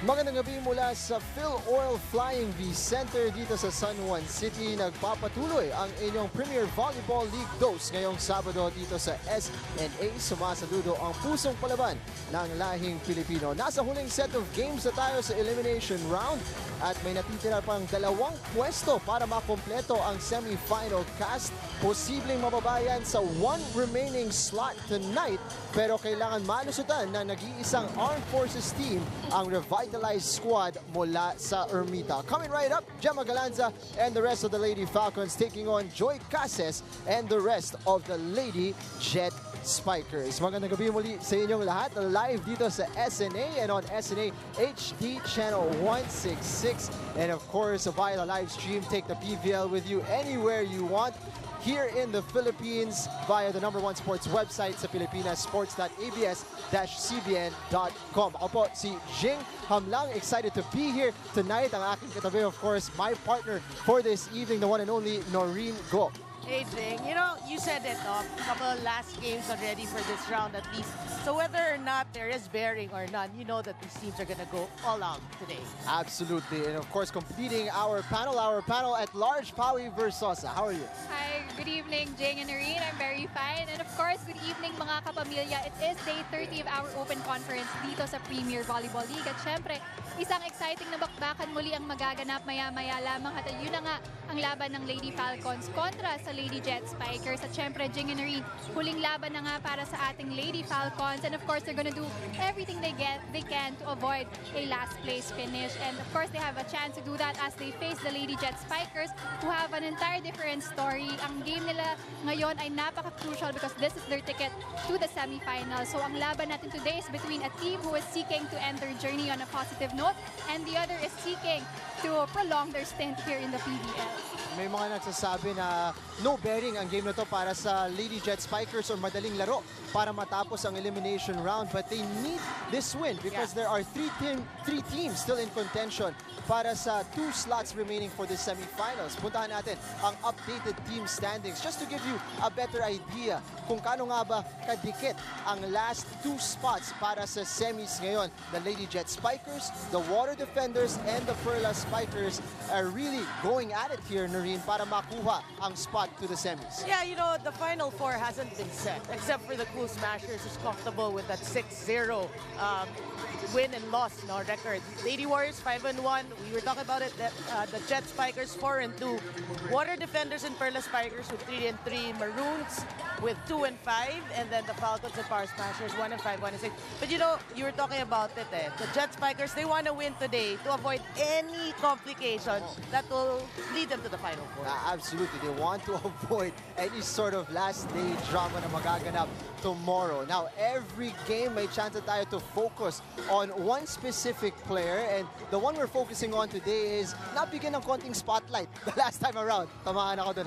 Magandang gabi mula sa Phil Oil Flying V Center dito sa San Juan City. Nagpapatuloy ang inyong Premier Volleyball League Dose ngayong Sabado dito sa SNA. Sumasaludo ang pusong palaban ng lahing Pilipino. Nasa huling set of games na tayo sa elimination round at may natitira pang 2 pwesto para makompleto ang semifinal cast. Posibleng mababayan sa 1 remaining slot tonight, pero kailangan malusutan na nag-iisang Armed Forces team ang revitalized squad mula sa Ermita. Coming right up, Gemma Galanza and the rest of the Lady Falcons taking on Joy Cases and the rest of the Lady Jet Spikers. Magandang gabi muli sa inyong lahat. Live dito sa SNA and on SNA HD Channel 166. And of course, via the live stream, take the PVL with you anywhere you want. Here in the Philippines via the #1 sports website sa Pilipinas, sports.abs-CBN.com. Ako po si Jing Hamlang, excited to be here tonight. Ang aking katabi, of course, my partner for this evening, the one and only Noreen Go. Hey Jing, you know, you said it, a couple of last games already for this round at least. So whether or not there is bearing or none, you know that these teams are going to go all out today. Absolutely. And of course, completing our panel at large, Pawi Versosa. How are you? Hi, good evening, Jing and Noreen. I'm very fine. And of course, good evening mga kapamilya. It is day 30 of our open conference dito sa Premier Volleyball League. At syempre, isang exciting na bakbakan muli ang magaganap maya-maya lamang. At yun na nga ang laban ng Lady Falcons kontra sa Lady Jet Spikers. At syempre, Jing and Noreen, huling laban na nga para sa ating Lady Falcons. And of course, they're gonna do everything they can to avoid a last place finish. And of course, they have a chance to do that as they face the Lady Jet Spikers, who have an entire different story. Ang game nila ngayon ay napaka-crucial because this is their ticket to the semifinals. So ang laban natin today is between a team who is seeking to end their journey on a positive note and the other is seeking to prolong their stint here in the PVL. May mga nagsasabi na no bearing ang game na to para sa Lady Jet Spikers or madaling laro para matapos ang elimination round, but they need this win because there are three teams still in contention para sa 2 slots remaining for the semifinals. Puntahan natin ang updated team standings just to give you a better idea kung kano nga ba kadikit ang last 2 spots para sa semis ngayon. The Lady Jet Spikers, the Water Defenders, and the Perla Spikers are really going at it here, Noreen, para makuha ang spot to the semis. Yeah, you know, the Final Four hasn't been set, except for the Cool Smashers who's comfortable with that 6-0 win and loss record. Lady Warriors 5-1. We were talking about it. The Jet Spikers 4-2. Water Defenders and Perla Spikers with 3-3. Maroons with 2-5, and then the Falcons and Power Smashers 1-5, 1-6. But you know, you were talking about it. The Jet Spikers, they want to win today to avoid any complication that will lead them to the Final Four. Absolutely, they want to avoid any sort of last day drama na magaganap tomorrow. Now, every game may chance tayo to focus on one specific player, and the one we're focusing on today is nabigyan ng konting spotlight the last time around. Tamaan ako dun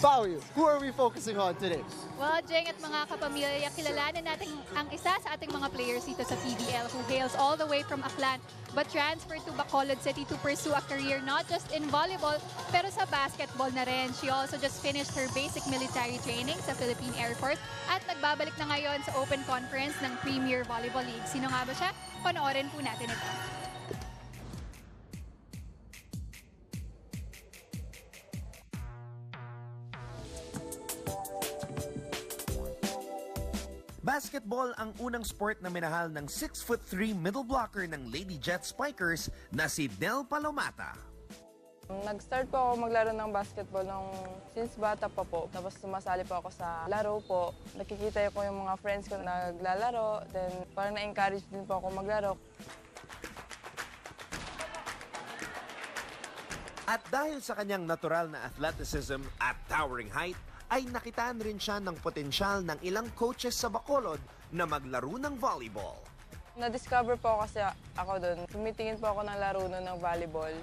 Pawi, who are we focusing on today? Well, Jeng at mga kapamilya, kilalanin natin ang isa sa ating mga players dito sa PVL who hails all the way from Aklan but transferred to Bacolod City to pursue a career not just in volleyball pero sa basketball na rin. She also just finished her basic military training sa Philippine Air Force at nagbabalik na ngayon sa Open Conference ng Premier Volleyball League. Sino nga ba siya? Panoorin po natin ito. Basketball ang unang sport na minahal ng 6'3" middle blocker ng Lady Jet Spikers na si Del Palomata. Nag-start po ako maglaro ng basketball since bata pa po. Tapos sumasali po ako sa laro po. Nakikita ko yung mga friends ko naglalaro. Then parang na-encourage din po ako maglaro. At dahil sa kanyang natural na athleticism at towering height, ay nakitaan rin siya ng potensyal ng ilang coaches sa Bacolod na maglaro ng volleyball. Na-discover po kasi ako doon. Tumitingin po ako ng laro ng volleyball.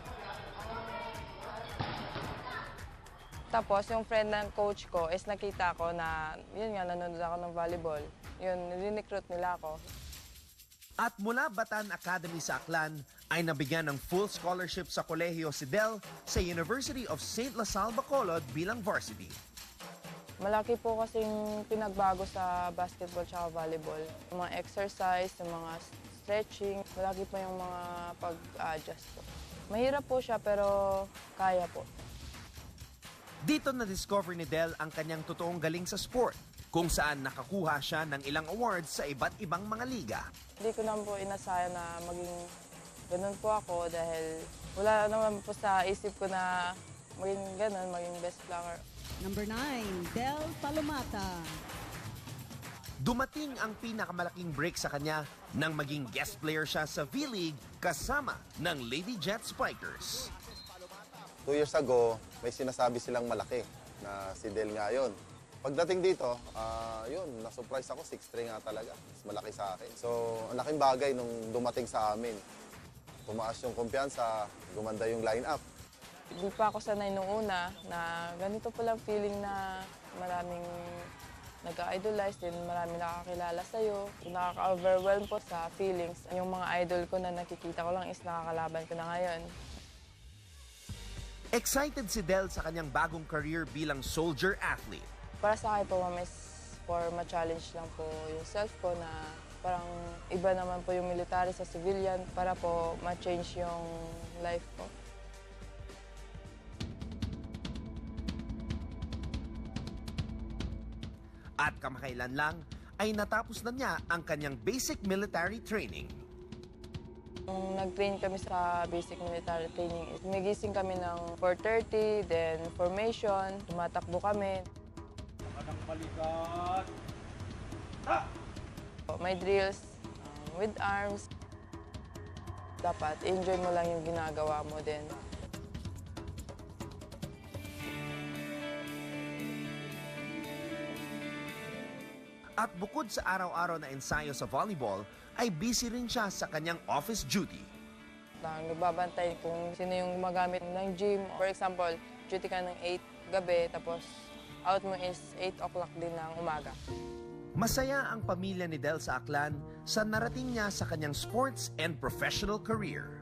Tapos yung friend ng coach ko is nakita ko na, yun nga, nanonood ako ng volleyball. Yun, rin-recruit nila ako. At mula Batan Academy sa Aklan, ay nabigyan ng full scholarship sa kolehiyo si Del sa University of St. LaSalle, Bacolod bilang varsity. Malaki po kasing pinagbago sa basketball at volleyball. Yung mga exercise, yung mga stretching, malaki pa yung mga pag-adjust po. Mahirap po siya pero kaya po. Dito na-discover ni Del ang kanyang totoong galing sa sport, kung saan nakakuha siya ng ilang awards sa iba't ibang mga liga. Hindi ko naman po inasayan na maging ganun po ako dahil wala naman po sa isip ko na maging ganun, maging best flanker. Number 9, Del Palomata. Dumating ang pinakamalaking break sa kanya nang maging guest player siya sa V-League kasama ng Lady Jet Spikers. 2 years ago, may sinasabi silang malaki na si Del nga yun. Pagdating dito, yun, na-surprise ako, 6'3" nga talaga. Mas malaki sa akin. So, ang laking bagay nung dumating sa amin. Tumaas yung kumpiyansa, gumanda yung line-up. Hindi pa ako sanay nung una na ganito palang feeling na maraming nag-idolize din, maraming nakakilala sa'yo. Nakaka-overwhelm po sa feelings. Yung mga idol ko na nakikita ko lang is nakakalaban ko na ngayon. Excited si Del sa kanyang bagong career bilang soldier athlete. Para sa akin po, ma'am, is for ma-challenge lang po yung self ko na parang iba naman po yung military sa civilian para po ma-change yung life ko. At kamakailan lang ay natapos na niya ang kanyang basic military training. Nung nag-train kami sa basic military training, nagising kami ng 4:30, then formation, tumatakbo kami. May drills with arms. Dapat enjoy mo lang yung ginagawa mo din. At bukod sa araw-araw na ensayo sa volleyball, ay busy rin siya sa kanyang office duty. Nagbabantay kung sino yung gumagamit ng gym. For example, duty ka ng 8 gabi, tapos out mo is 8 o'clock din ng umaga. Masaya ang pamilya ni Del sa Aklan sa narating niya sa kanyang sports and professional career.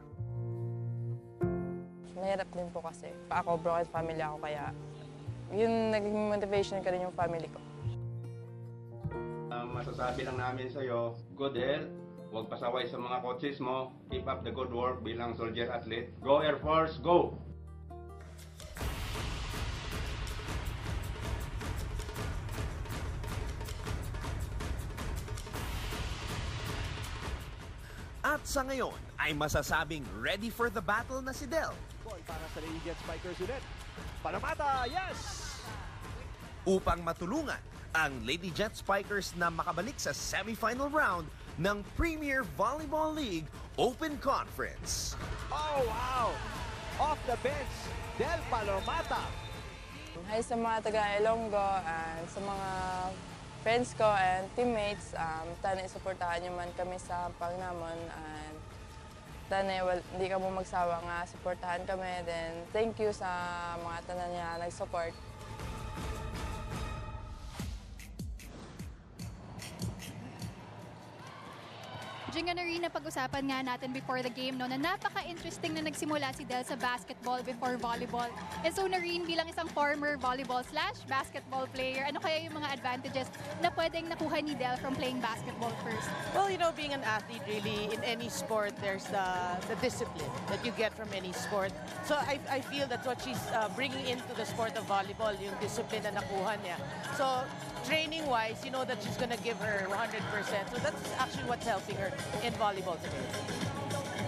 Mahirap din po kasi. Ako, broken family ako, kaya yun naging motivation ka rin yung family ko. Masasabi lang namin sa'yo, good health, huwag pasaway sa mga coaches mo, keep up the good work bilang soldier athlete. Go Air Force, go! At sa ngayon ay masasabing ready for the battle na si Del. Ball para sa Lady Jet Spikers ulit. Palomata, yes! Upang matulungan ang Lady Jet Spikers na makabalik sa semifinal round ng Premier Volleyball League Open Conference. Oh, wow! Off the bench, Del Palomata. Hi sa mga taga-Ilonggo and sa mga friends ko and teammates. Tanay supportahan nyo man kami sa Pangnamon. And tanay, hindi ka mo magsawa nga supportahan kami. Then thank you sa mga tanan niya nag-support. Jing and Arena, pag-usapan nga natin before the game no, na napaka-interesting na nagsimula si Del sa basketball before volleyball. And so Nareen, bilang isang former volleyball/basketball player, ano kaya yung mga advantages na pwedeng nakuha ni Del from playing basketball first? Well, you know, being an athlete really, in any sport, there's the discipline that you get from any sport. So I feel that's what she's bringing into the sport of volleyball, yung discipline na nakuha niya. So training-wise, you know that she's gonna give her 100%. So that's actually what's helping her in volleyball today.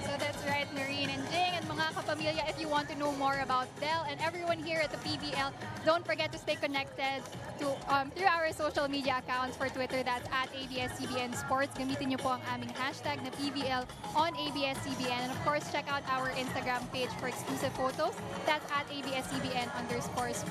So that's right, Noreen and Jing, and mga kapamilya, if you want to know more about Del and everyone here at the PVL, don't forget to stay connected to through our social media accounts. For Twitter, that's at ABS-CBN Sports. Gamitin niyo po ang aming hashtag na PVL on ABS-CBN. And of course, check out our Instagram page for exclusive photos. That's at ABS-CBN_sports.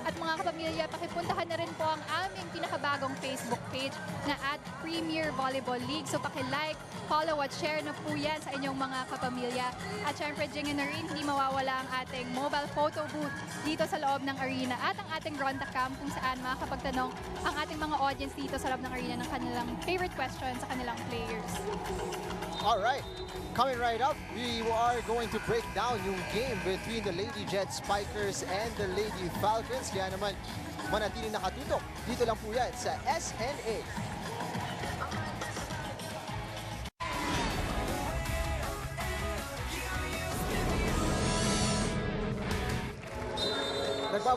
At mga kapamilya, pakipuntahan na rin po ang aming pinakabagong Facebook page na at Premier Volleyball League. So paki-like, follow at share na po yan sa inyong mga kapamilya. At syempre, Jing and Noreen, hindi mawawala ang ating mobile photo booth dito sa loob ng arena at ang ating Ronda Cam kung saan makakapagtanong ang ating mga audience dito sa loob ng arena ng kanilang favorite questions sa kanilang players. Alright, coming right up, we are going to break down yung game between the Lady Jet Spikers and the Lady Falcons. Kaya naman, manatili nakatutok. Dito lang po yan sa SNA.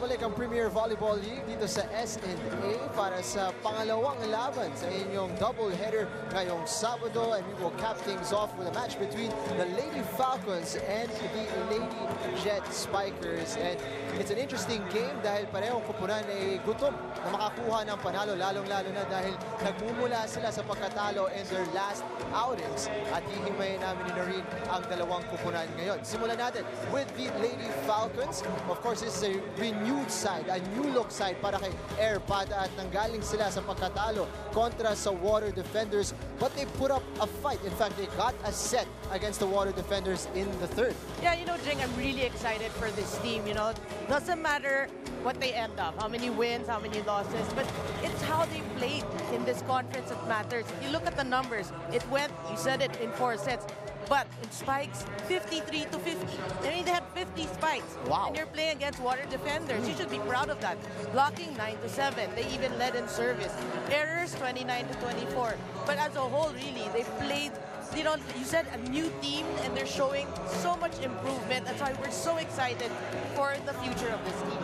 Nagbabalik ang Premier Volleyball League dito sa S&A para sa pangalawang laban sa inyong doubleheader ngayong Sabado, and we will cap things off with a match between the Lady Falcons and the Lady Jet Spikers. And it's an interesting game dahil parehong kupunan ay gutom na makakuha ng panalo, lalong-lalo na dahil nagmumula sila sa pagkatalo in their last outings, at hihimayin namin ni Noreen ang dalawang kupunan ngayon. Simulan natin with the Lady Falcons. Of course, this is a renewed side, a new look side para kay Air Pada, at nanggaling sila sa pagkatalo kontra sa Water Defenders, but they put up a fight. In fact, they got a set against the Water Defenders in the third. Yeah, you know, Jing, I'm really excited for this team. You know, doesn't matter what they end up, how many wins, how many losses, but it's how they played in this conference that matters. If you look at the numbers, it went, you said it, in 4 sets. But in spikes, 53 to 50. I mean, they had 50 spikes. Wow. And you're playing against Water Defenders. You should be proud of that. Blocking 9 to 7. They even led in service. Errors 29 to 24. But as a whole, really, they played, you know, you said a new team, and they're showing so much improvement. That's why we're so excited for the future of this team.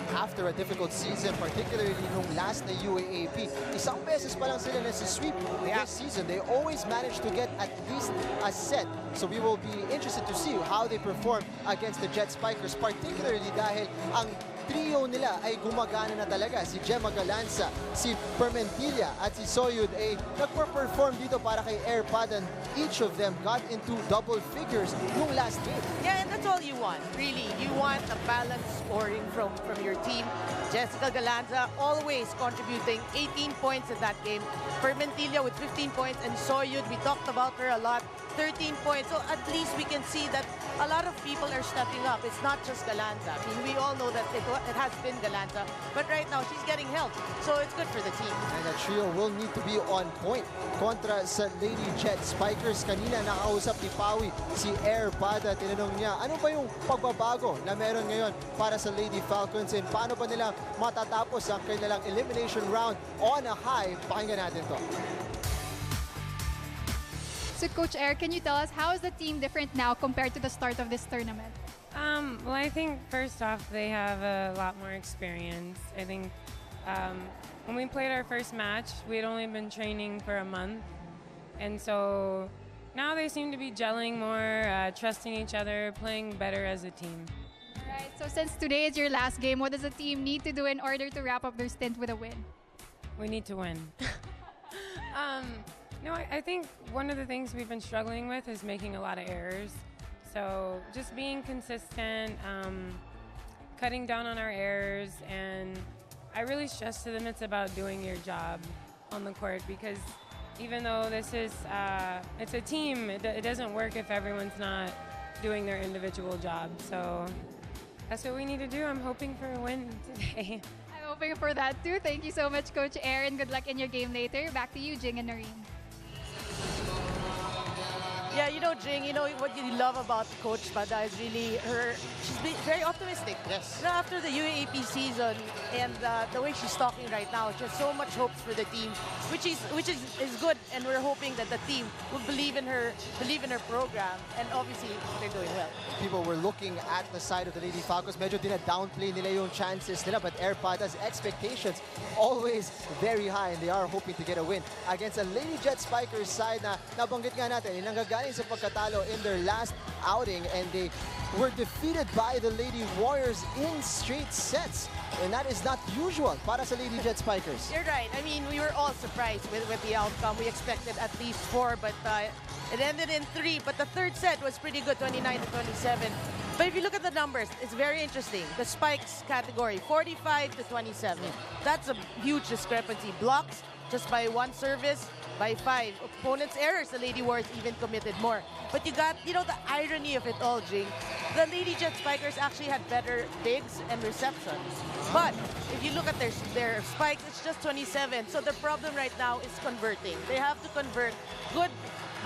After a difficult season, particularly nung last na UAAP, isang beses pa lang sila nasi-sweep this season. They always manage to get at least a set. So we will be interested to see how they perform against the Jet Spikers, particularly dahil ang trio nila ay gumagana na talaga. Si Gemma Galanza, si Permentilla at si Soyud ay nagper-perform dito para kay Air Padan. Each of them got into double figures nung last game. Yeah, and that's all you want, really. You want a balanced scoring from your team. Jessica Galanza always contributing 18 points in that game. Permentilla with 15 points, and Soyud, we talked about her a lot, 13 points. So at least we can see that a lot of people are stepping up. It's not just Galanza. I mean, we all know that it has been Galanza, but right now she's getting help. So it's good for the team. And the trio will need to be on point kontra sa Lady Jet Spikers. Kanina nakausap ni Pawi si Air Pada. Tinanong niya, ano ba yung pagbabago na meron ngayon para sa Lady Falcons, and paano ba nila matatapos ang kanilang elimination round on a high? Pakinggan natin to. So Coach Air, can you tell us how is the team different now compared to the start of this tournament? Well, I think first off, they have a lot more experience. I think when we played our first match, we had only been training for a month. And so now they seem to be gelling more, trusting each other, playing better as a team. All right, so since today is your last game, what does the team need to do in order to wrap up their stint with a win? We need to win. No, I think one of the things we've been struggling with is making a lot of errors. So just being consistent, cutting down on our errors, and I really stress to them it's about doing your job on the court, because even though this is, it's a team, it doesn't work if everyone's not doing their individual job. So that's what we need to do. I'm hoping for a win today. I'm hoping for that too. Thank you so much, Coach Air, and good luck in your game later. Back to you, Jing and Noreen. Yeah, you know, Jing, you know what you love about Coach Pada is really she's very optimistic. Yes. You know, after the UAAP season and the way she's talking right now, she has so much hopes for the team, which is good, and we're hoping that the team will believe in her program, and obviously they're doing well. People were looking at the side of the Lady Falcons. Medyo dina-downplay nila yung chances nila, but Air Pada's expectations always very high, and they are hoping to get a win against a Lady Jet Spikers side na nabanggit nga natin, nanggagaling sa pagkatalo in their last outing, and they were defeated by the Lady Warriors in straight sets. And that is not usual para sa Lady Jet Spikers. You're right. I mean, we were all surprised with the outcome. We expected at least 4, but it ended in 3. But the third set was pretty good, 29 to 27. But if you look at the numbers, it's very interesting. The spikes category, 45 to 27. That's a huge discrepancy. Blocks just by 1 service, by 5. Opponents' errors, the Lady Warriors even committed more. But you got, you know, the irony of it all, Jing. The Lady Jet Spikers actually had better bigs and receptions. But if you look at their spikes, it's just 27. So the problem right now is converting. They have to convert good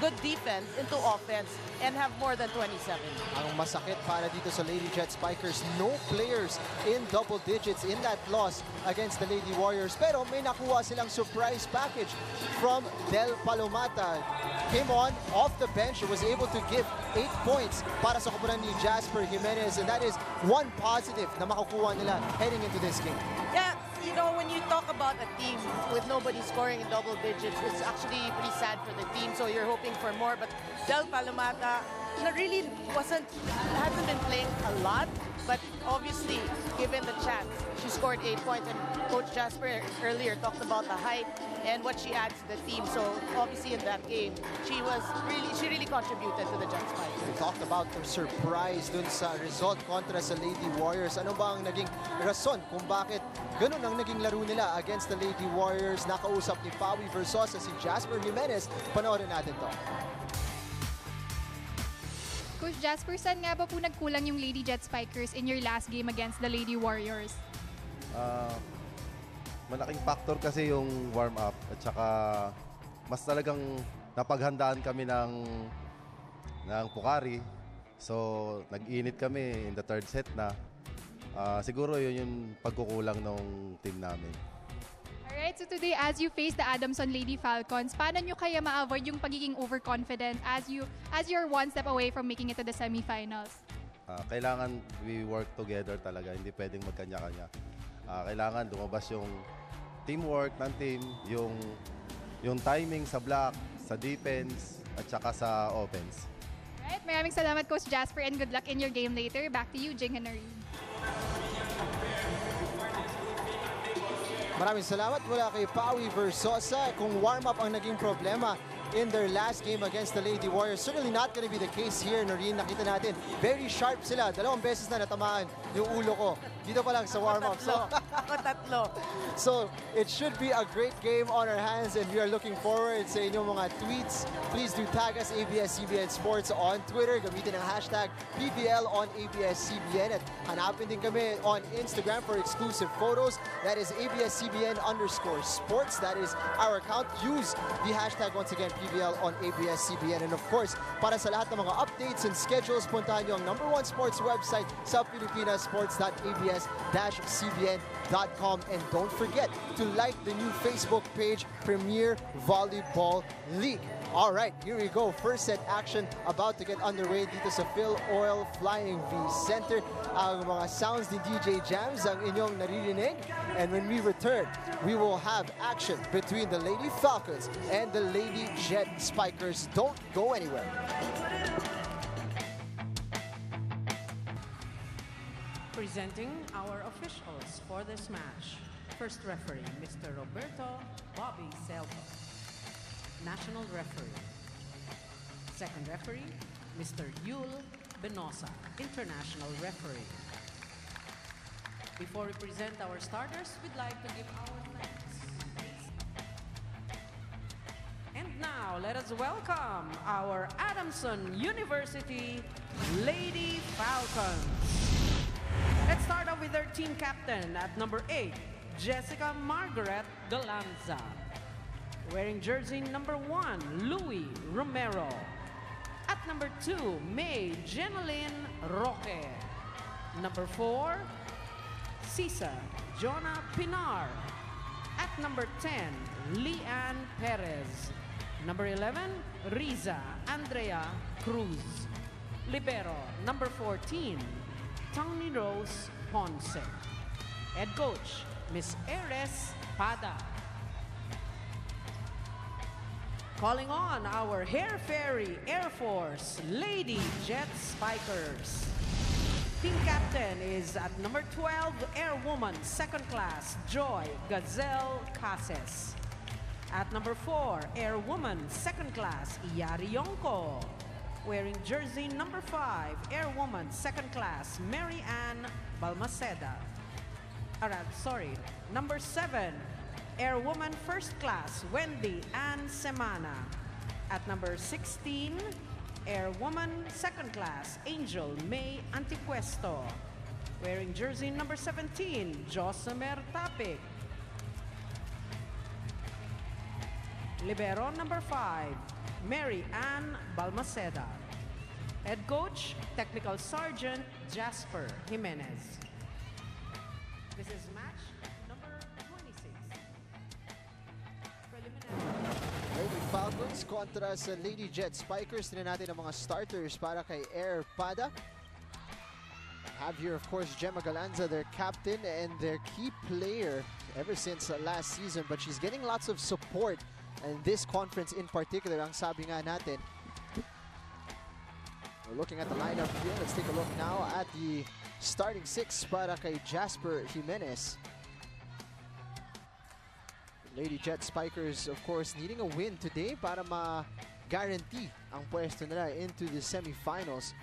good defense into offense and have more than 27. Ang masakit para dito sa Lady Jet Spikers, no players in double digits in that loss against the Lady Warriors. Pero may nakuha silang surprise package from Del Palomata. Came on off the bench, was able to give 8 points para sa koponan ni Jasper Jimenez, and that is one positive na makukuha nila heading into this game. Yeah, you know, when you talk about a team with nobody scoring in double digits, it's actually pretty sad for the team. So you're hoping for more. But Del Palomata really hasn't been playing a lot. But obviously, given the chance, she scored 8 points. And Coach Jasper earlier talked about the height and what she adds to the team. So obviously in that game, she really contributed to the Jet Spikers. We talked about the surprise dun sa result kontra sa Lady Warriors. Ano ba ang naging rason kung bakit ganun ang naging laro nila against the Lady Warriors? Nakausap ni Pawi Versosa si Jasper Jimenez. Panoorin natin to. Coach Jasper, saan nga ba po nagkulang yung Lady Jet Spikers in your last game against the Lady Warriors? Malaking factor kasi yung warm-up at saka mas talagang napaghandaan kami ng Pukari. So, nag-init kami in the third set na. Siguro yun yung pagkukulang ng team namin. Alright, so today as you face the Adamson Lady Falcons, paano nyo kaya ma-avoid yung pagiging overconfident as you're one step away from making it to the semifinals? Kailangan we work together talaga, hindi pwedeng magkanya-kanya. Kailangan lumabas yung teamwork ng team, yung timing sa block, sa defense, at saka sa offense. Alright, maraming salamat Coach Jasper and good luck in your game later. Back to you, Jing Henry. Maraming salamat mula kay Pawi Versosa. Kung warm-up ang naging problema in their last game against the Lady Warriors, certainly not going to be the case here, Noreen. Nakita natin, very sharp sila. 2 beses na natamaan yung ulo ko dito pa lang sa warm-up. So, it should be a great game on our hands and we are looking forward sa inyong mga tweets. Please do tag us ABS-CBN Sports on Twitter. Gamitin ang hashtag PVL on ABS-CBN at hanapin din kami on Instagram for exclusive photos. That is ABS-CBN_sports. That is our account. Use the hashtag once again PVL on ABS-CBN. And of course, para sa lahat ng mga updates and schedules, puntahan nyo ang #1 sports website sa Pilipinas, sports.abs-cbn.com. And don't forget to like the new Facebook page, Premier Volleyball League. All right, here we go. First set action about to get underway dito sa Phil Oil Flying V Center. Ang mga sounds ni DJ Jams ang inyong naririnig. And when we return, we will have action between the Lady Falcons and the Lady Jet Spikers. Don't go anywhere. Presenting our officials for this match. First referee, Mr. Roberto Bobby Selva. National referee. Second referee, Mr. Yul Benosa, international referee. Before we present our starters, we'd like to give our thanks. And now, let us welcome our Adamson University Lady Falcons. Let's start off with their team captain at number 8, Jessica Margaret Galanza. Wearing jersey number 1, Louis Romero. At number 2, May Jeneline Roque. Number 4, Cisa Jonah Pinar. At number 10, Leanne Perez. Number 11, Riza Andrea Cruz. Libero, number 14, Tony Rose Ponce. Head coach, Miss Eres Pada. Calling on our Hair Fairy Air Force Lady Jet Spikers. Team captain is at number 12, Airwoman, second class, Joy Gazelle Cases. At number 4, Airwoman, second class, Iyari Yonko. Wearing jersey number 5, Airwoman, second class, Mary Ann Balmaceda. Number 7, Airwoman, first class, Wendy Ann Semana. At number 16, Airwoman, second class, Angel May Antipuesto. Wearing jersey number 17, Josemer Tapik. Libero number 5, Mary Ann Balmaceda. Head coach, Technical Sergeant Jasper Jimenez. This is match number 26. Preliminary. Lady Falcons kontra sa Lady Jet Spikers. Tignan natin ang mga starters para kay Air Pada. Have here, of course, Gemma Galanza, their captain and their key player ever since last season. But she's getting lots of support in this conference in particular, ang sabi nga natin. We're looking at the lineup here. Let's take a look now at the starting 6 para kay Jasper Jimenez. Lady Jet Spikers, of course, needing a win today para ma-guarantee ang pwesto nila into the semifinals.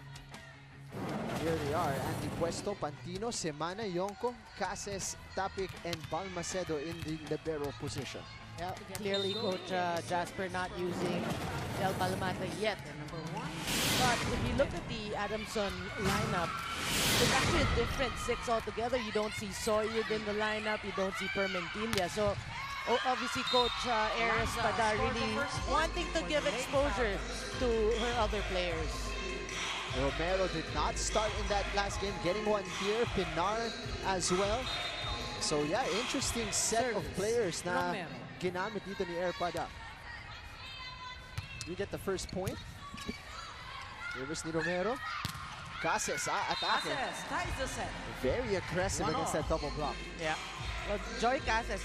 Here they are, Andy Puesto, Pantino, Semana, Yonko, Cases, Tapik, and Balmacedo in the libero position. Yeah, clearly Coach Jasper not using Del Palomata yet at number 1. But if you look at the Adamson lineup, it's actually a different 6 altogether. You don't see Soyud in the lineup, you don't see Permentilla. So obviously Coach Eris Pada really wanting to give exposure to her other players. Romero did not start in that last game, getting one here. Pinar as well. So yeah, interesting set of players na ginamit dito ni Air Pada. We get the first point. Service ni Romero. Cases, attacking. Cases ties the set. Very aggressive against that double block. Yeah. Well, Joy Cases,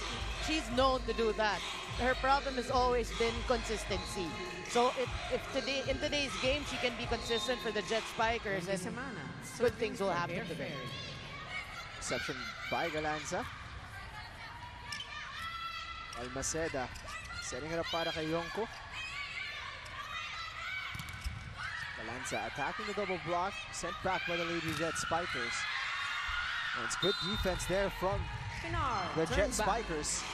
she's known to do that. Her problem has always been consistency. So if today in today's game she can be consistent for the Jet Spikers, and good things will happen to them. Exception by Galanza. Balmaceda setting it up para kay Yonko. Galanza attacking the double block, sent back by the Lady Jet Spikers. And it's good defense there from the Jet Spikers.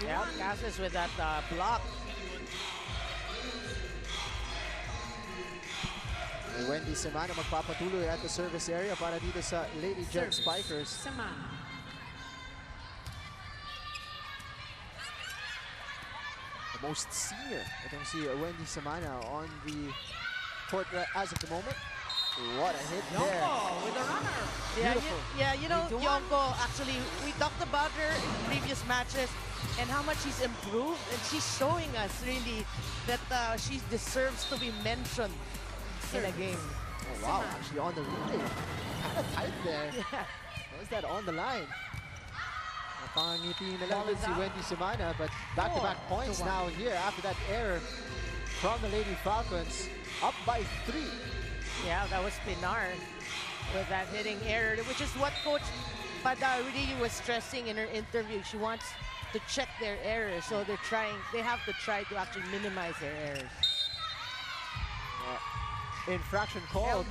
Yeah, Cases with that block. And Wendy Semana magpapatuloy at the service area para dito sa Lady Jet Spikers. Semana. The most senior, itong si Wendy Semana on the court as of the moment. What a hit there. Yonko with a runner. Yeah, you know, Yonko, actually, we talked about her in previous matches and how much she's improved, and she's showing us really that she deserves to be mentioned in a game. Oh, wow, actually on the replay. Kind of tight there. Yeah. Was that on the line? Napangiti na lang si Wendy Semana, but back-to-back points now here after that error from the Lady Falcons. Up by 3. Yeah, that was Pinar with that hitting error, which is what Coach Pada really was stressing in her interview. She wants to check their errors, so they have to try to actually minimize their errors. Infraction called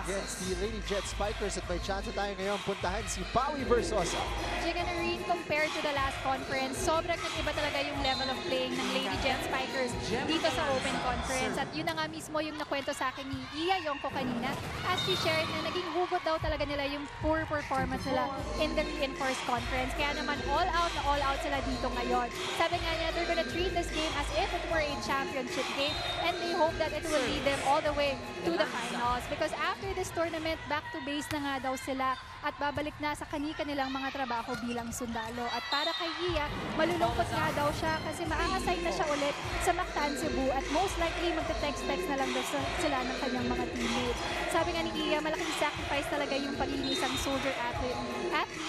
against the Lady Jet Spikers at may chance tayo ngayon puntahan si Pawi Versosa. Jiganarine, compared to the last conference, sobrang nag-iba talaga yung level of playing ng Lady Jet Spikers dito sa Open Conference. At yun na nga mismo yung nakwento sa akin ni Iya Yonko kanina as she shared na naging hugot daw talaga nila yung poor performance nila in the reinforced conference. Kaya naman all out sila dito ngayon. Sabi nga niya, they're gonna treat this game as if it were a championship game and they hope that it will lead them all the way to the finals. Because after this tournament, back to base na nga daw sila at babalik na sa kanilang mga trabaho bilang sundalo. At para kay Iya, malulungkot nga daw siya kasi ma-assign na siya ulit sa Mactan, Cebu at most likely magte-text na lang daw sila ng kanyang mga teammates. Sabi nga ni Iya, malaking sacrifice talaga yung pagiging isang soldier athlete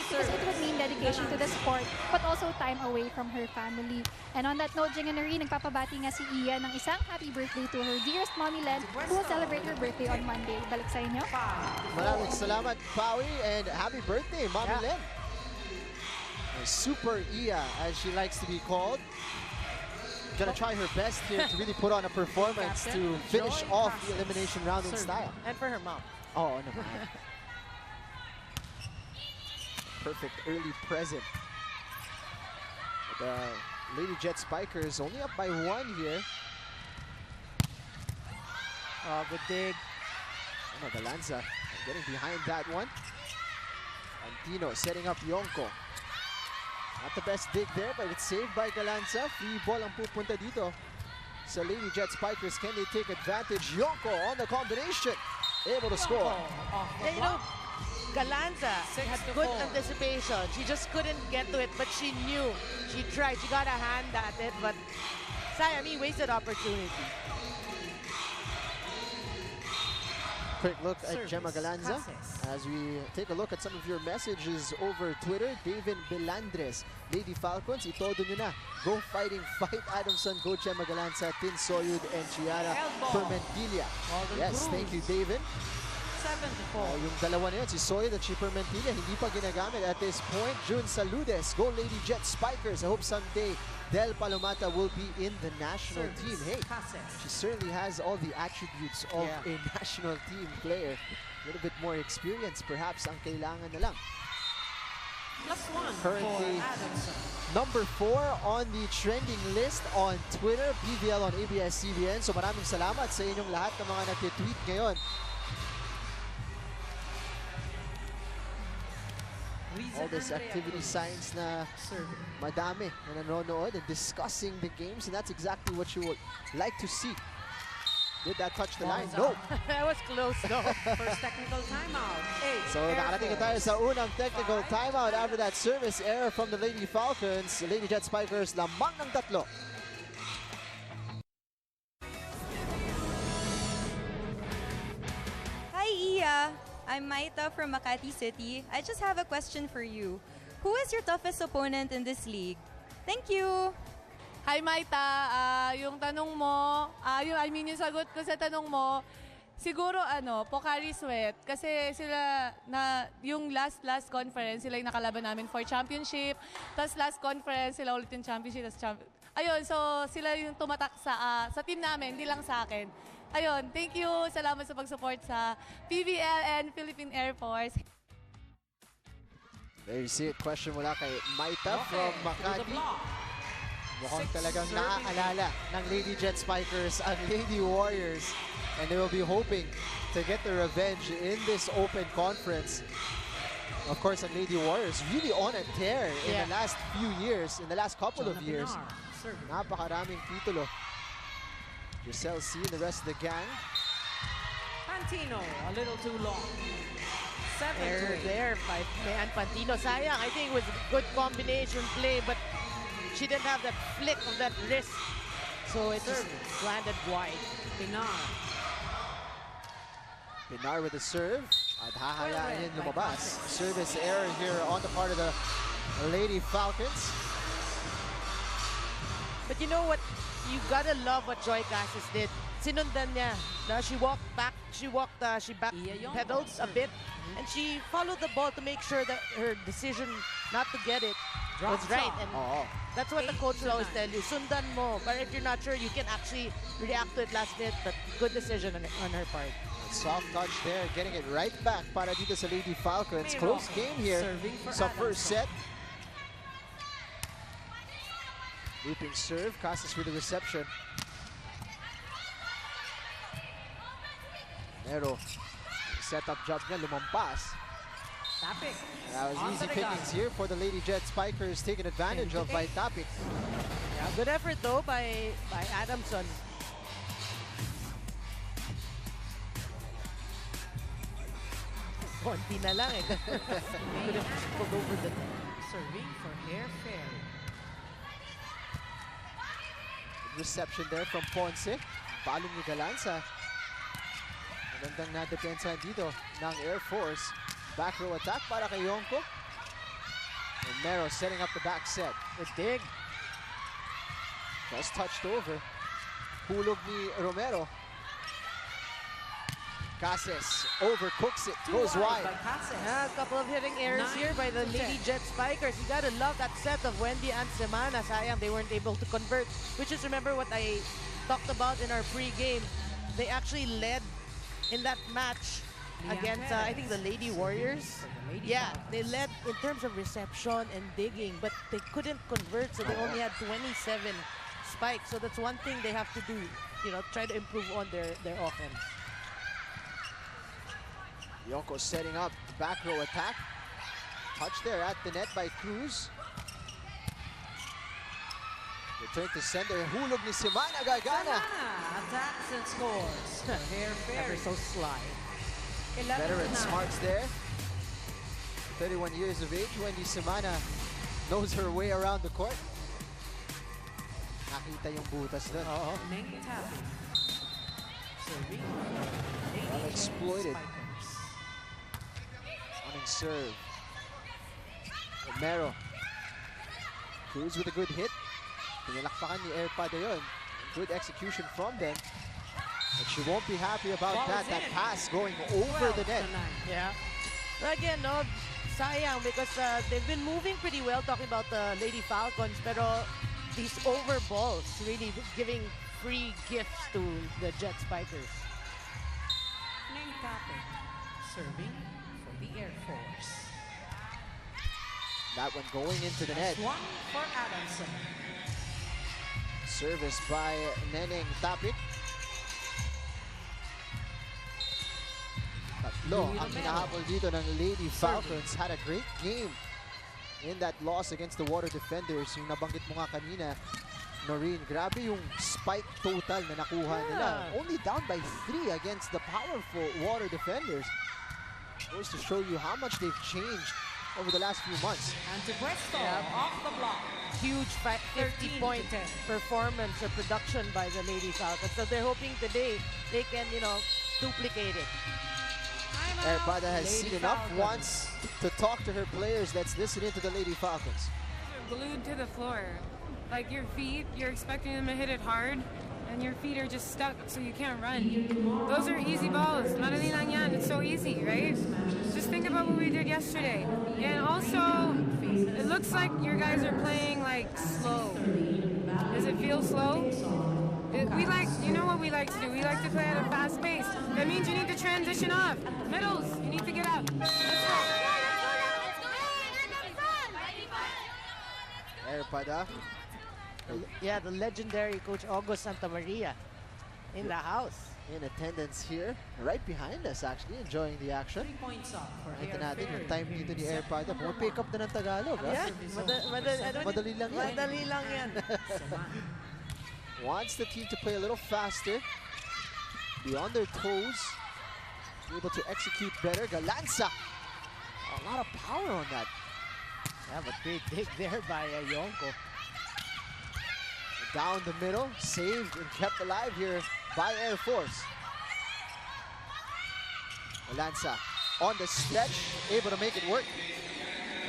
because it would mean dedication to the sport but also time away from her family. And on that note, Jinganari, nagpapabati nga si Iya ng isang happy birthday to her dearest mommy Len who will celebrate her birthday on Monday. Balik sa inyo. Maraming salamat, Pawi, and happy birthday, Mommy Len. Super Iya, as she likes to be called. Gonna try her best here to really put on a performance to finish off the elimination round in style. And for her mom. Oh, no. Perfect early present. The Lady Jet Spikers only up by 1 here. Oh, good dig. Oh, Galanza getting behind that one. Antino setting up Yonko. Not the best dig there, but it's saved by Galanza. Free ball ang pupunta dito sa Lady Jet Spikers. Can they take advantage? Yonko on the combination. Able to score. Yeah, you know, Galanza had good anticipation. She just couldn't get to it, but she knew. She tried. She got a hand at it, but Sayami wasted opportunity. Quick look at Gemma Galanza as we take a look at some of your messages over Twitter. David Belandres, Lady Falcons, itodo nyo na. Go fighting, fight Adamson, go Gemma Galanza, Tin Soyud, and Chiara Permentilla. Yes, thank you, David. 7-4. Yung dalawa na yun, si Soyud at si Permentilla, hindi pa ginagamit at this point. June Saludes, go Lady Jet Spikers. I hope someday Del Palomata will be in the national team. Hey, she certainly has all the attributes of a national team player. A little bit more experience, perhaps, ang kailangan na lang. Currently, number 4 on the trending list on Twitter, PVL on ABS-CBN. So maraming salamat sa inyong lahat ng mga nag-tweet ngayon. All this activity signs na madami na nanonood and discussing the games, and that's exactly what you would like to see. Did that touch the line? No. That was close, no. First technical timeout. So nakarating na tayo sa unang technical timeout after that service error from the Lady Falcons. Lady Jet Spikers lamang ng 3. Hi, Iya. I'm Maita from Makati City. I just have a question for you. Who is your toughest opponent in this league? Thank you. Hi, Maita. Yung tanong mo, yung sagot ko sa tanong mo, siguro Pocari Sweat. Kasi sila, yung last conference, sila yung nakalaban namin for championship. Tapos last conference, sila ulit yung championship. Ayun, so sila yung tumatak sa team namin, hindi lang sa akin. Ayun, thank you. Salamat sa pag-support sa PVL and Philippine Air Force. There you see it. Question mula kay Maita from Makati. Mukhang talagang naaalala ng Lady Jet Spikers ang Lady Warriors. And they will be hoping to get the revenge in this open conference. Of course, ang Lady Warriors really on a tear in the last few years, in the last couple of years. Napakaraming titulo. Giselle C and the rest of the gang. Pantino, a little too long. 7-3 there by Pantino. Sayang, I think it was a good combination play, but she didn't have that flick of that wrist. So it just landed wide. Pinar with the serve. At hahayaan yun lumabas. Service error here on the part of the Lady Falcons. But you know what? You gotta love what Joy Cassis did. Sinundan niya. She walked back. She backpedaled a bit, and she followed the ball to make sure that her decision not to get it was right. And that's what the coach will always tell you. Sundan mo. But if you're not sure, you can actually react to it last minute. But good decision on her part. Soft touch there, getting it right back para dito sa Lady Falcons. Close game here sa first set. Looping serve, Casas with the reception. Nero, set-up job niya, lumampas. Tapik. That was easy pickings here for the Lady Jet Spikers, taking advantage of by Tapik. Yeah, good effort though by Adamson. Konti na lang eh. Serving for Hair Fairy. Reception there from Ponce. Balong ni Galanza. Magandang nadepensahan dito ng Air Force. Back row attack para kay Yonko. And Mero setting up the back set. A dig. Just touched over. Hulog ni Romero. Cases overcooks it, goes wide. Yeah, a couple of hitting errors here by the Lady Jet Spikers. You gotta love that set of Wendy and Semana. Sayang, they weren't able to convert. Which is, remember what I talked about in our pre-game. They actually led in that match against, I think, the Lady Warriors. Yeah, they led in terms of reception and digging, but they couldn't convert, so they only had 27 spikes. So that's one thing they have to do, try to improve on their offense. Yonko setting up the back row attack. Touch there at the net by Cruz. Return to sender. Hulog ni Simana Gargana. Attacks and scores. Hair Never Fairy. so sly. Veteran smarts there. 31 years of age, Wendy Simana knows her way around the court. Nakita yung butas doon. Ning tapping. Serving. Well exploited. Running serve. Romero. Cruz with a good hit. Pinalakpakan ni Airpada yun. Good execution from them. But she won't be happy about that. That pass going over the net. Yeah. But again, no, sayang because they've been moving pretty well talking about the Lady Falcons, pero these over balls really giving free gifts to the Jet Spikers. Ning tapping. Serving for the Air Force. That one going into the net. One for Adamson. Service by Neneng Tapik. Tatlo ang hinahabol dito ng Lady Falcons. Had a great game in that loss against the Water Defenders. Yung nabanggit mo nga kanina, Noreen, grabe yung spike total na nakuha nila. Only down by 3 against the powerful Water Defenders. Goes to show you how much they've changed over the last few months. Antipuesto off the block. Huge 50-point performance or production by the Lady Falcons. So they're hoping today they can, you know, duplicate it. Airpada has seen enough once to talk to her players. Let's listen into the Lady Falcons. You're glued to the floor. Like your feet, you're expecting them to hit it hard, and your feet are just stuck, so you can't run. Those are easy balls. Madali lang yan. It's so easy, right? Just think about what we did yesterday. And also, it looks like your guys are playing like slow. Does it feel slow? We like, you know what we like to do? We like to play at a fast pace. That means you need to transition off. Middles, you need to get up. Let's go. Airpada. Yeah, the legendary Coach August Santa Maria in the house. In attendance here, right behind us actually, enjoying the action. 3 points up for Nakita Hair natin yung Fairy. time dito ni Airpada. Pick up na ng Tagalog. Yeah, Madali lang yan. Madali lang yan. Wants the team to play a little faster, be on their toes, be able to execute better. Galanza, a lot of power on that. Yeah, but great dig there by Yonko. Down the middle, saved and kept alive here by Air Force. Galanza on the stretch, able to make it work.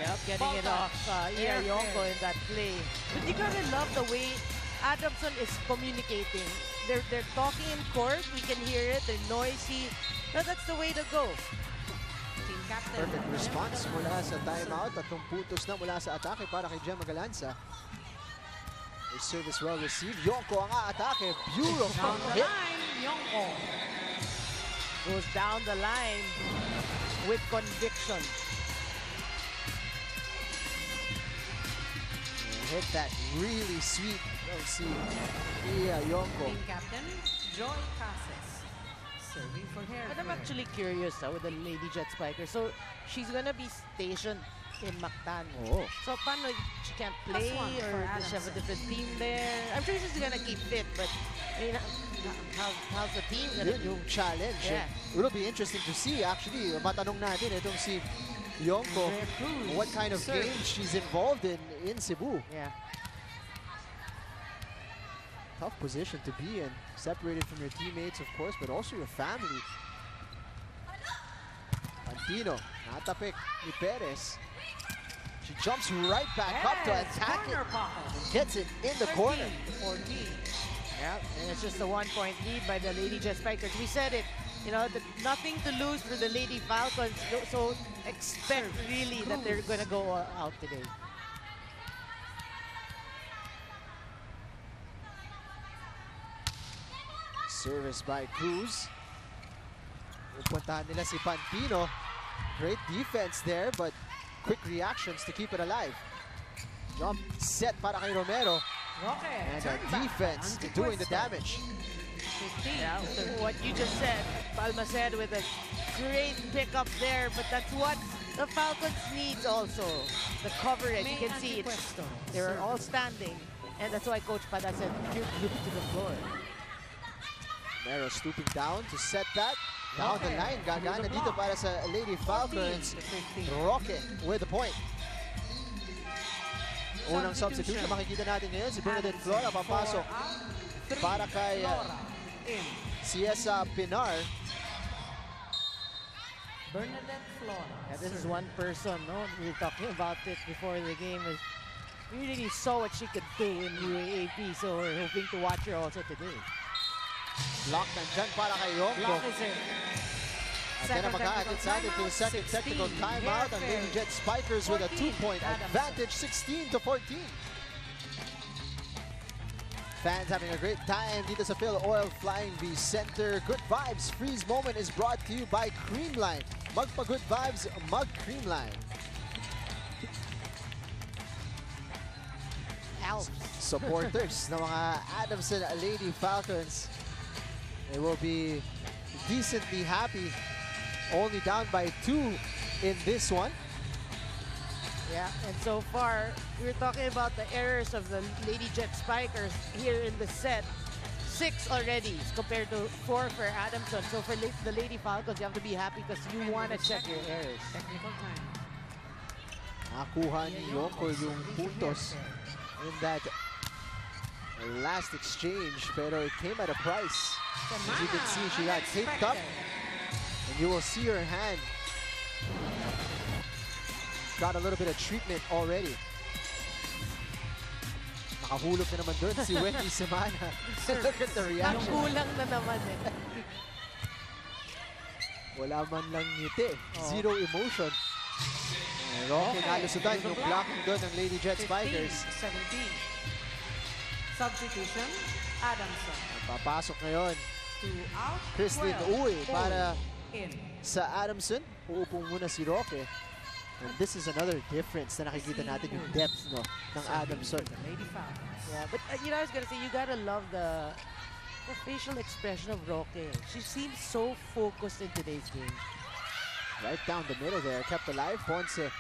Yep, getting it off Yonko in that play. But you gotta love the way Adamson is communicating. They're talking in court. We can hear it. They're noisy. No, that's the way to go. Team captain. Perfect response mula sa timeout. Tatlong putos na mula sa atake para kay Gemma Galanza. A service well received. Yonko ang atake. Beautiful Down the hit. line, Yonko. Goes down the line with conviction. Hit that really sweet. Let's see. Yonko. Team captain, Joy Cases. Serving for Hair But I'm Fairy. actually curious with the Lady Jet Spiker. So she's gonna be stationed in Mactan. Oh. So paano, she can't play +1 or for does she have a Adamson. different team there? I'm sure she's gonna keep fit, but I mean, how's the team gonna Yun do? yung challenge. Yeah. It'll be interesting to see. Actually, matanong natin itong si Yonko what kind of Serve. game she's involved in Cebu. Yeah. Tough position to be in. Separated from your teammates, of course, but also your family. Antino, natapik ni Perez. She jumps right back up to attack it corner pocket. and gets it in the corner. 14. Yeah, and it's just a 1-point lead by the Lady Jet Spikers. We said it, you know, nothing to lose for the Lady Falcons, so expect really that they're gonna go out today. Service by Cruz. Pupuntahan nila si Pantino. Great defense there, but quick reactions to keep it alive. Jump set para kay Romero. Okay, And turn a back. defense Antipuesto. doing the damage. 15. Yeah, what you just said, Palma said with a great pickup there, but that's what the Falcons needs also. The coverage, you can see it. Antipuesto. They're all standing. And that's why Coach Pada said, you're glued to the floor. Romero stooping down to set that. Down the line, gagana dito para sa Lady Falcons. Roque with the point. Unang substitution makikita natin ngayon, si Bernadette Flora papasok para kay Ciesa Pinar. Bernadette Flora. Yeah, this is one person, no? We were talking about it before the game. We really saw what she could do in UAAP, so we're hoping to watch her also today. Block nandyan para kay Yonko. Block is in. At then maghahatid sa atin to a second technical timeout ang Lady Jet Spikers with a 2-point advantage, 16-14. Fans having a great time dito sa Phil Oil Flying V Center. Good Vibes Freeze Moment is brought to you by Creamline. Magpa-good vibes, mag-Creamline. Alps. Supporters ng mga Adamson Lady Falcons, they will be decently happy. Only down by 2 in this one. Yeah, and so far, we were talking about the errors of the Lady Jet Spikers here in the set. 6 already compared to 4 for Adamson. So for the Lady Falcons, you have to be happy because you want to check your errors. Technical time. Nakuha ni Yonko yung puntos in that last exchange, pero it came at a price. As you can see, she got taped up, and you will see her hand got a little bit of treatment already. Nakahulog na naman doon si Wendy Semana. Look at the reaction. Kulang na naman eh. Wala man lang ngiti. Zero emotion. Roque nalusutan yung blocking doon ng Lady Jet Spikers. 17. Substitution, Adamson. Papasok ngayon. 2 out. Kristlyn Uy para in. sa Adamson. Uupo muna si Roque. And this is another difference na nakikita natin yung depth no, ng Adamson. Yeah, but you know, I was gonna say, you gotta love the facial expression of Roque. She seems so focused in today's game. Right down the middle there, kept alive. Ponce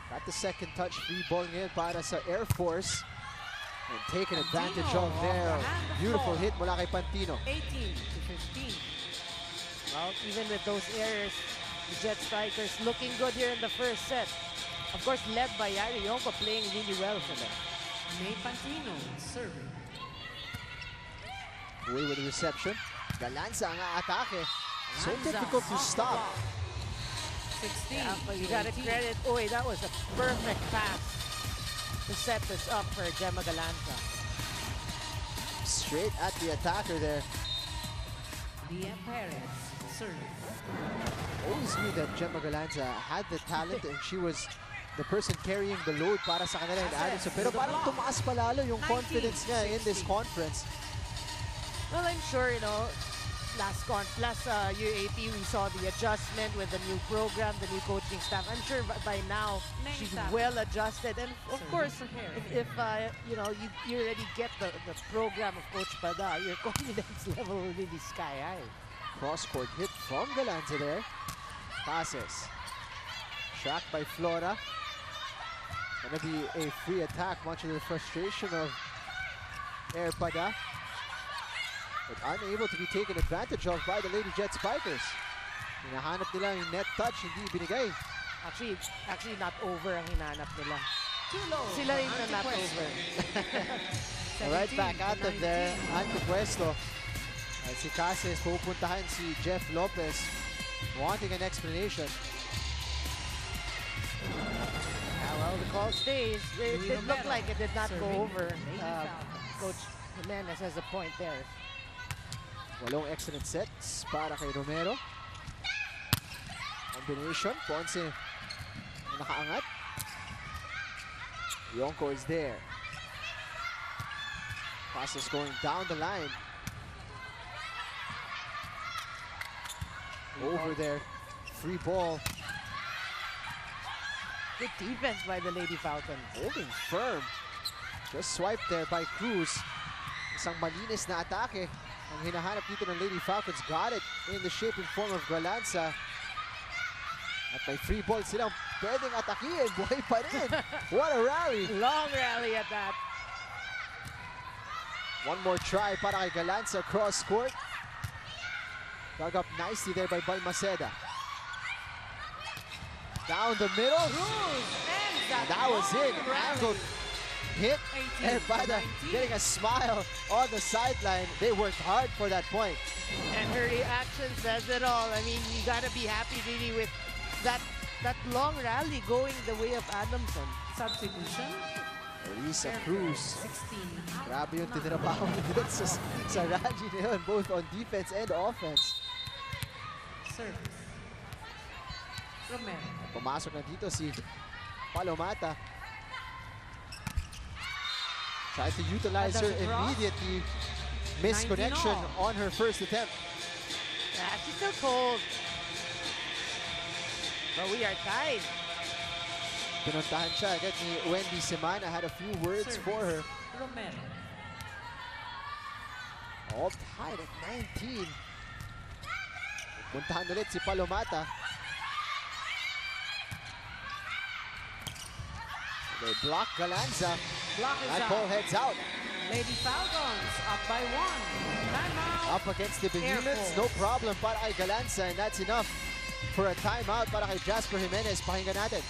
got the second touch, free ball ngayon para sa Air Force. And taken advantage of there. Beautiful hit mula kay Pantino. 18-15. Well, even with those errors, the Jet Strikers looking good here in the first set. Of course, led by Yari Yonko, playing really well for them. May Pantino serving. Uy with the reception. Galanza ang atake. So difficult to stop. 16. Yeah, but you gotta credit Uy, that was a perfect pass to set this up for Gemma Galanza. Straight at the attacker there. Dia Perez serving. Always knew that Gemma Galanza had the talent and she was the person carrying the load para sa kanila in Adamson. Pero parang tumaas pa lalo yung confidence niya in this conference. Well, I'm sure, you know, last UAP, we saw the adjustment with the new program, the new coaching staff. I'm sure by now she's well adjusted. And of course, if you know, you already get the program of Coach Pada, your confidence level will be sky high. Cross-court hit from Galanza there. Passes. Tracked by Flora. Gonna be a free attack, much of the frustration of Air Pada. But unable to be taken advantage of by the Lady Jet Spikers. Hinahanap nila yung net touch, hindi binigay. Actually not over ang hinahanap nila. Sila rin na not over. Right back at them there, antepuesto. At si Cases pupuntahan si Jeff Lopez, wanting an explanation. Well, the call stays. It did look like it did not go over. Coach Jimenez has a point there. Walong excellent sets para kay Romero. Combination, Ponce nakaangat. Yonko is there. Passes going down the line. Over there, free ball. Good defense by the Lady Falcons. Holding firm. Just swiped there by Cruz. Isang malinis na atake. Ang hinahanap dito ng Lady Falcons, got it in the shape and form of Galanza. At may free ball silang pwedeng atakihin. Buhay pa rin. What a rally. Long rally at that. One more try para kay Galanza cross court. Dug up nicely there by Balmaceda. Down the middle. And that was it. Angled hit. Everybody getting a smile on the sideline. They worked hard for that point. And her reaction says it all. I mean, you gotta be happy really with that long rally going the way of Adamson. Substitution. Elisa Cruz. Grabe yung tinrabaho dun sa rally na yun, both on defense and offense. Service. Romero. Pumasok na dito si Palomata. Tried to utilize her immediately. Missed connection on her first attempt. Yeah, she's still cold. But we are tied. Pinuntahan siya agad ni Wendy Semana. Had a few words for her. Romero. All tied at 19. Puntahan ulit si Palomata. They block Galanza. Block is That out. ball heads out. Lady Falcons up by 1. Timeout. Up against the Behemoths. No problem para kay Galanza. And that's enough for a timeout para kay Jasper Jimenez. Pakinggan natin.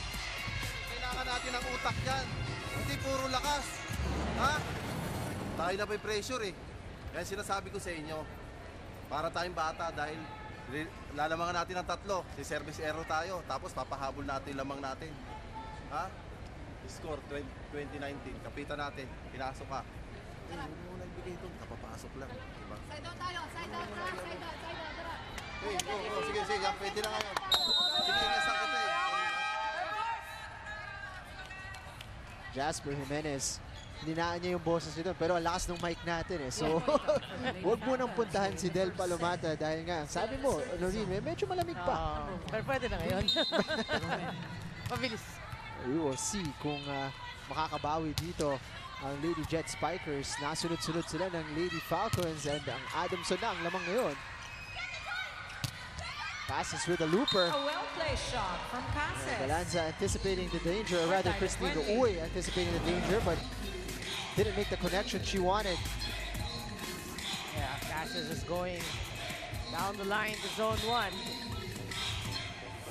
Kailangan natin ng utak yan. Hindi puro lakas. Ha? Tayo na may pressure eh. Kaya sinasabi ko sa inyo, para tayong bata dahil lalamangan natin ng tatlo. Si service error tayo. Tapos papahabol natin yung lamang natin. Ha? Score 2019. Kapitan natin. Pinasok ka. Eh, hindi mo nagbigay ito. Kapapasok lang. Diba? Side out tayo. Side out. Side out. Side out. Tara. Hey, go. Sige, sige. Pwede na ngayon. Sige, nasakit eh. Jasper Jimenez. Hinaan niya yung boses nito, pero ang lakas ng mic natin eh. So, huwag mo nang puntahan si Del Palomata dahil nga, sabi mo, Noreen, medyo malamig pa. Pero pwede na ngayon. Mabilis. We will see kung makakabawi dito ang Lady Jet Spikers. Nasunod-sunod sila ng Lady Falcons and ang Adamson na ang lamang ngayon. Passes with a looper. A well-placed shot from Casas. Galanza anticipating the danger, or rather Christine Uy anticipating the danger, but didn't make the connection she wanted. Yeah, Casas is going down the line to zone 1.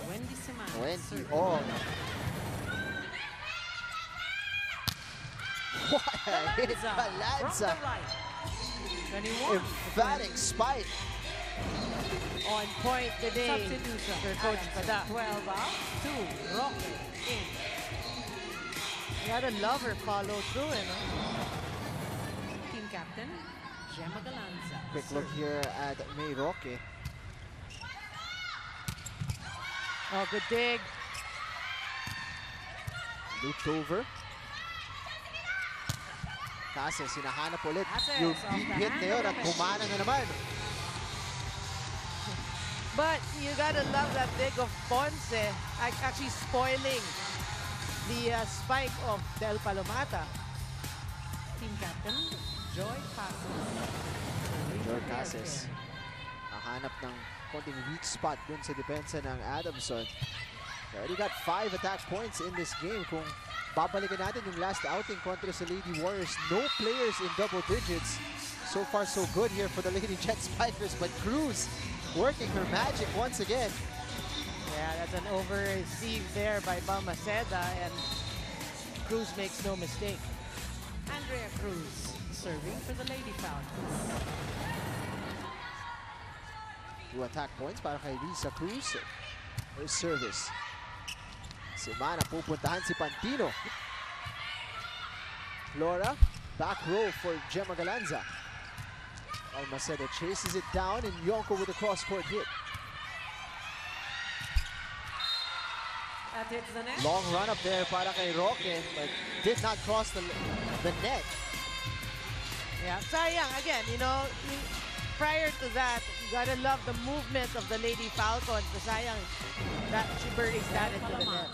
Wendy Semana. Wendy, oh. What a hit, Galanza. From the right. 21. Emphatic spike. On point today. Substitution. For Coach Pada. 12 out. 2. Rocket in. You gotta love her follow through, you know? Team captain, Gemma Galanza. Quick look here at May Roque. Oh, good dig. Looped over. Casas, hinahanap ulit Casas, yung off deep the hit na yun hand at of the kumana na naman. But you gotta love that dig of Ponce actually spoiling the spike of Del Palomata. Team captain, Joy Casas. Joy Casas. Nahanap ng konting weak spot dun sa depensa ng Adamson. They already got 5 attack points in this game. Kung babalikan natin yung last outing kontra sa Lady Warriors, no players in double digits. So far, so good here for the Lady Jet Spikers, but Cruz working her magic once again. Yeah, that's an over-receive there by Balmaceda, and Cruz makes no mistake. Andrea Cruz serving for the Lady Falcons. 2 attack points para kay Lisa Cruz. Her service. Semana pupuntahan si Pantino. Flora, back row for Gemma Galanza. Balmaceda chases it down, and Yonko with a cross-court hit. That hits the net. Long run up there para kay Roque, but did not cross the net. Yeah, sayang. Again, you know, prior to that, you gotta love the movement of the Lady Falcons. Sayang that she buries that into the net.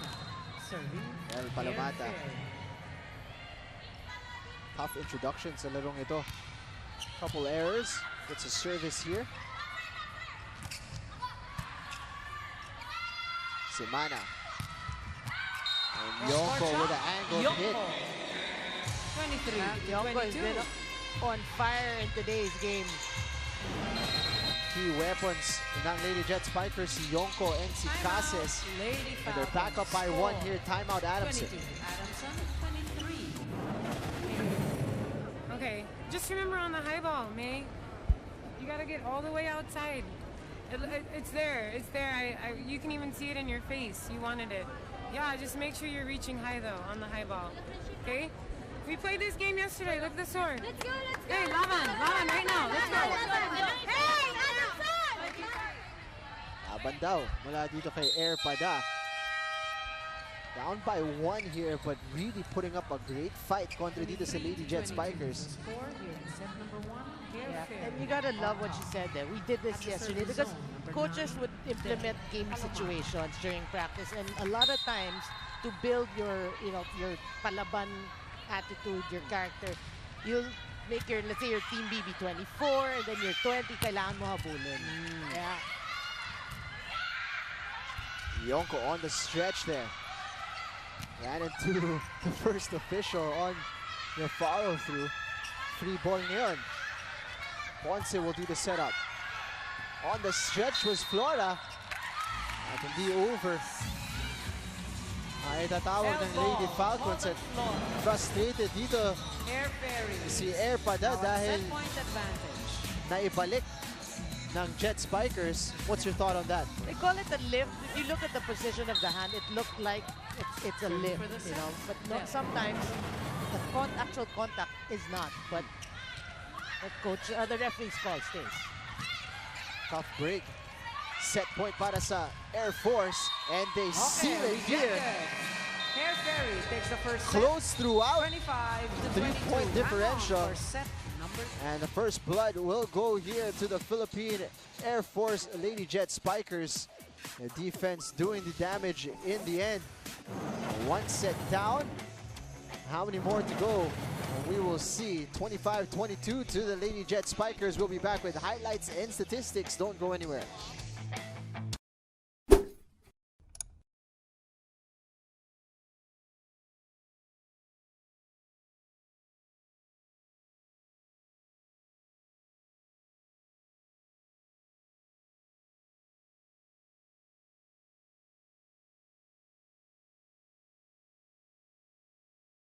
Serving. Del Palomata. Tough introduction sa larong ito. Couple errors. Gets a service here. Semana. And Yonko with an angled hit. 23 Yonko has been on fire in today's game. Key weapons ng Lady Jet Spikers, si Yonko and si Cases. Lady And they're back up by 1 here. Timeout Adamson. 22. Adamson, 23. Okay, just remember on the high ball, May. You gotta get all the way outside. It's there. It's there. You can even see it in your face. You wanted it. Yeah, just make sure you're reaching high though on the high ball. Okay? We played this game yesterday. Look at the score. Let's go. Hey, Lavan, right now. Let's go. Hey, Laban daw mula dito kay Air Pada. Down by 1 here, but really putting up a great fight kontra dito sa Lady Jet Spikers. Yeah. And you gotta love what she said there. We did this yesterday because coaches would implement game situations during practice, and a lot of times to build your palaban attitude, your character, you'll make your, let's say your team BB 24 and then your 20 kailangan mo habulin. Yeah. Yonko on the stretch there. Ran into the first official on the follow-through. Free ball ngayon. Ponce will do the setup. On the stretch was Flora. At hindi over. Ay tatawag ng Lady Falcons at frustrated dito si Air Pada dahil naibalik ng Jet Spikers. What's your thought on that? They call it a lift. If you look at the position of the hand, it looked like it's a lift, you know. But no, sometimes the actual contact is not. But the referee's call stays. Tough break. Set point para sa Air Force, and they seal it here. Hair Fairy takes the first set. Close throughout. 25 to 3-point 22. differential. Set number. And the first blood will go here to the Philippine Air Force Lady Jet Spikers. The defense doing the damage in the end. 1 set down. How many more to go? We will see. 25-22 to the Lady Jet Spikers. We'll be back with highlights and statistics. Don't go anywhere.